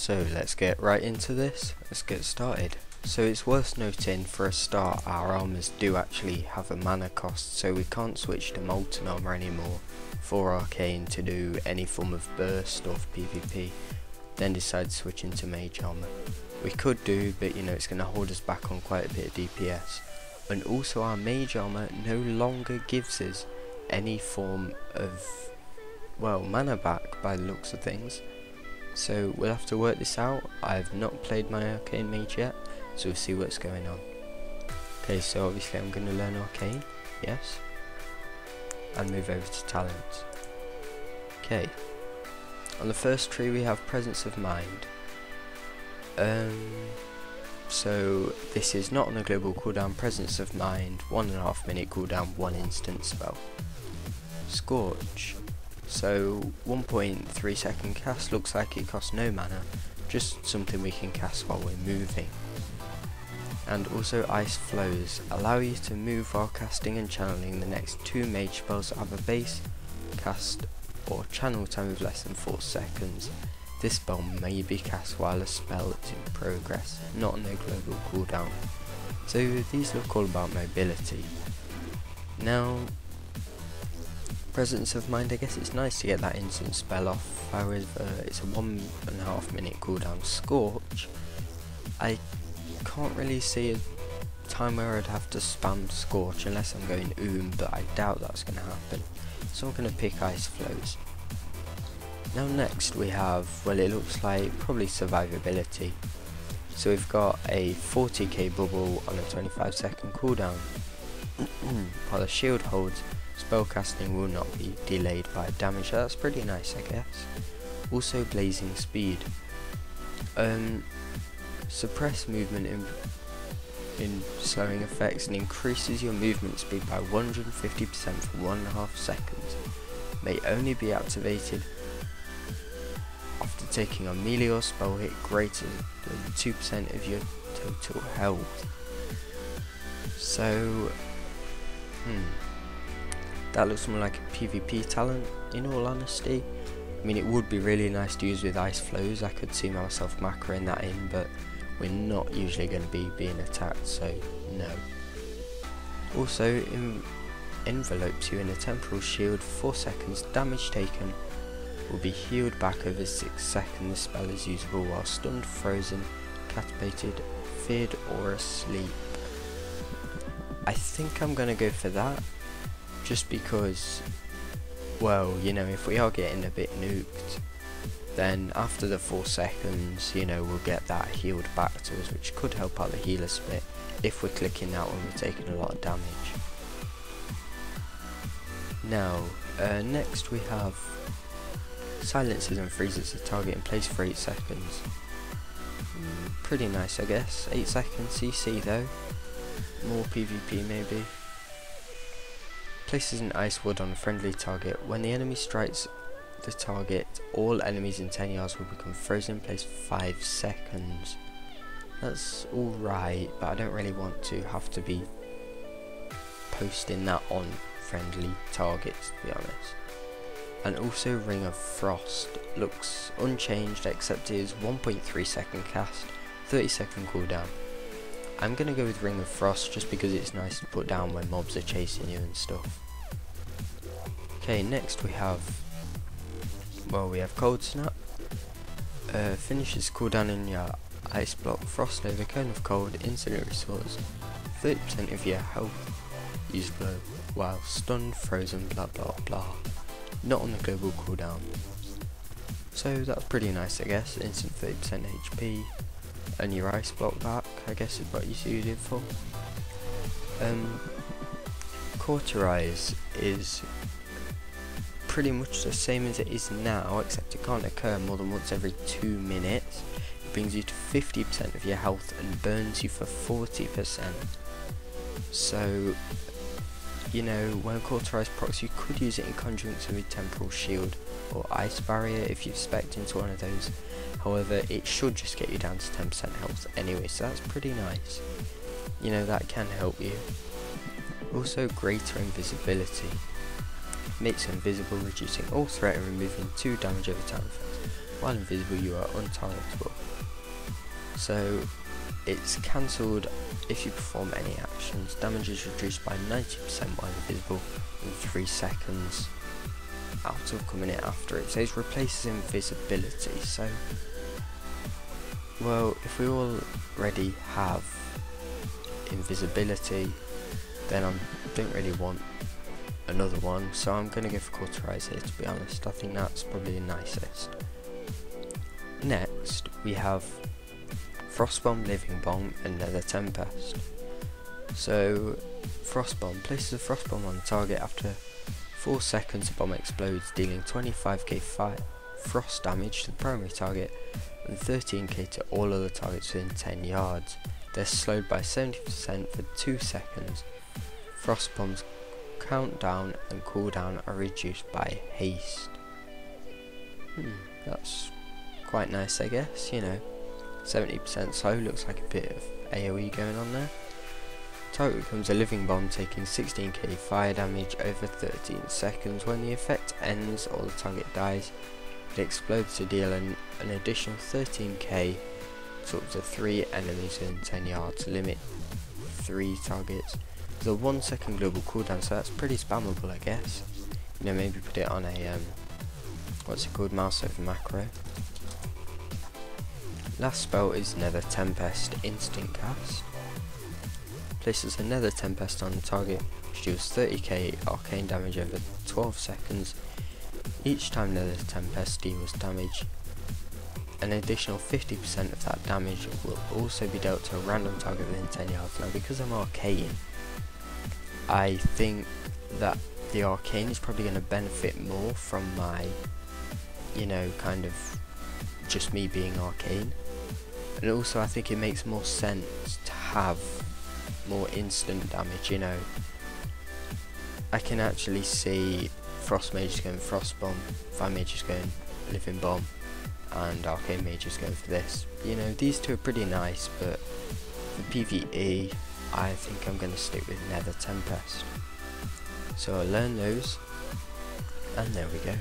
So let's get right into this, let's get started. So it's worth noting for a start our armors do actually have a mana cost, so we can't switch to molten armor anymore for arcane to do any form of burst or PvP, then decide switching to mage armor. We could do, but you know, it's going to hold us back on quite a bit of DPS. And also our mage armor no longer gives us any form of, well, mana back by the looks of things. So we'll have to work this out. I have not played my arcane mage yet, so we'll see what's going on. Okay, so obviously I'm going to learn arcane, yes, and move over to talents. Okay, on the first tree we have presence of mind. So this is not on a global cooldown. Presence of mind, 1.5 minute cooldown, 1 instant spell. Scorch. So 1.3 second cast, looks like it costs no mana, just something we can cast while we're moving. And also ice flows, allow you to move while casting and channeling the next 2 mage spells that have a base, cast or channel time of less than 4 seconds. This spell may be cast while a spell is in progress, not on a global cooldown. So these look all about mobility. Now, presence of mind, I guess it's nice to get that instant spell off. However, it's a 1.5 minute cooldown. Scorch, I can't really see a time where I'd have to spam Scorch unless I'm going but I doubt that's going to happen. So I'm going to pick ice flows. Now next we have, well, it looks like probably survivability. So we've got a 40k bubble on a 25 second cooldown. While the shield holds, spellcasting will not be delayed by damage. That's pretty nice, I guess. Also blazing speed. Suppress movement in slowing effects and increases your movement speed by 150% for 1.5 seconds. May only be activated after taking a melee or spell hit greater than 2% of your total health. So, that looks more like a PvP talent, in all honesty. I mean, it would be really nice to use with ice flows. I could see myself macroing that in, but we're not usually going to be being attacked, so no. Also, envelopes you in a temporal shield for 4 seconds. Damage taken will be healed back over 6 seconds. The spell is usable while stunned, frozen, captivated, feared or asleep. I think I'm going to go for that, just because, well, you know, if we are getting a bit nuked, then after the 4 seconds, you know, we'll get that healed back to us, which could help out the healer split if we're clicking that when we're taking a lot of damage. Now, next we have silences and freezes the target in place for 8 seconds. Pretty nice, I guess. 8 seconds CC though. More PvP maybe. Places an ice ward on a friendly target. When the enemy strikes the target, all enemies in 10 yards will become frozen in place for 5 seconds. That's alright, but I don't really want to have to be posting that on friendly targets, to be honest. And also Ring of Frost looks unchanged, except it is 1.3 second cast, 30 second cooldown. I'm gonna go with Ring of Frost just because it's nice to put down when mobs are chasing you and stuff. Okay, next we have, well, we have Cold Snap. Finishes cooldown in your ice block, frost over, cone of cold, instantly restores 30% of your health usable while stunned, frozen, blah blah blah. Not on the global cooldown. So that's pretty nice, I guess. Instant 30% HP and your ice block back, I guess is what you suited for. Cauterize is pretty much the same as it is now, except it can't occur more than once every 2 minutes. It brings you to 50% of your health and burns you for 40%. So, you know, when Cauterize procs, you could use it in conjunction with Temporal Shield or Ice Barrier if you spec into one of those. However, it should just get you down to 10% health anyway, so that's pretty nice. You know, that can help you. Also, greater invisibility. Makes invisible, reducing all threat and removing 2 damage over time effects. while invisible you are untargetable. So it's cancelled if you perform any actions. Damage is reduced by 90% while invisible in 3 seconds out of coming in after it. So it replaces invisibility. So, well, if we already have invisibility, then I don't really want another one, so I'm going to go for Cauterize here, to be honest. I think that's probably the nicest. Next we have Frostbomb, Living Bomb and Nether Tempest. So Frostbomb places a Frostbomb on the target. After 4 seconds the bomb explodes, dealing 25k frost damage to the primary target and 13k to all other targets within 10 yards. They're slowed by 70% for 2 seconds. Frostbomb's countdown and cooldown are reduced by haste. That's quite nice, I guess, you know. 70% slow, looks like a bit of AoE going on there. Target becomes a living bomb, taking 16k fire damage over 13 seconds. When the effect ends or the target dies, it explodes to deal an additional 13k to up to 3 enemies within 10 yards, limit 3 targets. There's a 1 second global cooldown, so that's pretty spammable, I guess. You know, maybe put it on a what's it called, mouse over macro. Last spell is Nether Tempest, instant cast. Places a Nether Tempest on the target, which deals 30k arcane damage over 12 seconds. Each time Nether Tempest deals damage, an additional 50% of that damage will also be dealt to a random target within 10 yards. Now, because I'm arcane, I think that the arcane is probably going to benefit more from my, you know, kind of just me being arcane. And also I think it makes more sense to have more instant damage, you know. I can actually see Frost Mage going Frost Bomb, Fire Mage is going Living Bomb, and Arcane Mage is going for this. You know, these two are pretty nice, but for PvE I think I'm going to stick with Nether Tempest. So I'll learn those, and there we go.